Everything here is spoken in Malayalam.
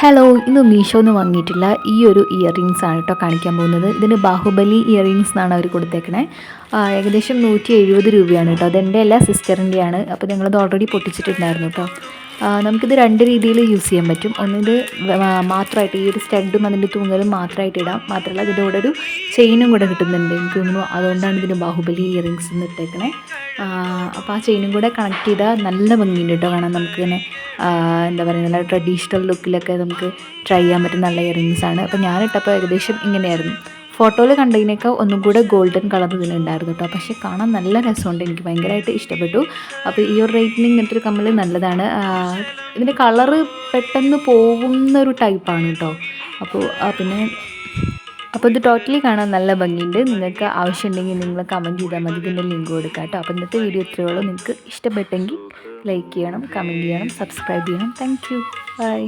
ഹലോ, ഇന്ന് മീഷോന്ന് വാങ്ങിയിട്ടുള്ള ഈ ഒരു ഇയറിങ്സ് ആണ് കേട്ടോ കാണിക്കാൻ പോകുന്നത്. ഇതിന് ബാഹുബലി ഇയറിങ്സ് എന്നാണ് അവർ കൊടുത്തേക്കണേ. ഏകദേശം 170 രൂപയാണ് കേട്ടോ. അതെൻ്റെ അല്ല, സിസ്റ്ററിൻ്റെയാണ്. അപ്പോൾ ഞങ്ങളത് ഓൾറെഡി പൊട്ടിച്ചിട്ടുണ്ടായിരുന്നു കേട്ടോ. നമുക്കിത് രണ്ട് രീതിയിൽ യൂസ് ചെയ്യാൻ പറ്റും. ഒന്നിത് മാത്രമായിട്ട് ഈ ഒരു സ്റ്റഡും അതിൻ്റെ തൂങ്ങലും മാത്രമായിട്ട് ഇടാം. മാത്രമല്ല ഇതിൻ്റെ കൂടെ ഒരു ചെയിനും കൂടെ കിട്ടുന്നുണ്ട്. എനിക്ക് തോന്നുന്നു അതുകൊണ്ടാണ് ഇതിന് ബാഹുബലി ഇയറിങ്സ് എന്ന് ഇട്ടേക്കണേ. അപ്പോൾ ആ ചെയിനും കൂടെ കണക്ട് ചെയ്താൽ നല്ല ഭംഗിയുണ്ട് കേട്ടോ കാണാൻ. നമുക്കിങ്ങനെ എന്താ പറയുക, നല്ല ട്രഡീഷണൽ ലുക്കിലൊക്കെ നമുക്ക് ട്രൈ ചെയ്യാൻ പറ്റുന്ന നല്ല ഇയറിങ്സ് ആണ്. അപ്പോൾ ഞാനിട്ടപ്പോൾ ഏകദേശം ഇങ്ങനെയായിരുന്നു. ഫോട്ടോയിൽ കണ്ടതിനേക്കാൾ ഒന്നും കൂടെ ഗോൾഡൻ കളർ ഇതിലുണ്ടായിരുന്നു കേട്ടോ. പക്ഷേ കാണാൻ നല്ല രസമുണ്ട്, എനിക്ക് ഭയങ്കരമായിട്ട് ഇഷ്ടപ്പെട്ടു. അപ്പോൾ ഈ ഒരു റേറ്റിന് ഇങ്ങനത്തെ ഒരു കമ്മൽ നല്ലതാണ്. ഇതിൻ്റെ കളറ് പെട്ടെന്ന് പോകുന്നൊരു ടൈപ്പാണ് കേട്ടോ. പിന്നെ ഇത് ടോട്ടലി കാണാൻ നല്ല ഭംഗിയുണ്ട്. നിങ്ങൾക്ക് ആവശ്യമുണ്ടെങ്കിൽ നിങ്ങൾ കമൻറ്റ് ചെയ്താൽ മതി, ഇതിൻ്റെ ലിങ്ക് കൊടുക്കാം കേട്ടോ. അപ്പോൾ ഇന്നത്തെ വീഡിയോ ഇത്രയേ ഉള്ളൂ. നിങ്ങൾക്ക് ഇഷ്ടപ്പെട്ടെങ്കിൽ ലൈക്ക് ചെയ്യണം, കമൻറ്റ് ചെയ്യണം, സബ്സ്ക്രൈബ് ചെയ്യണം. Thank you, by.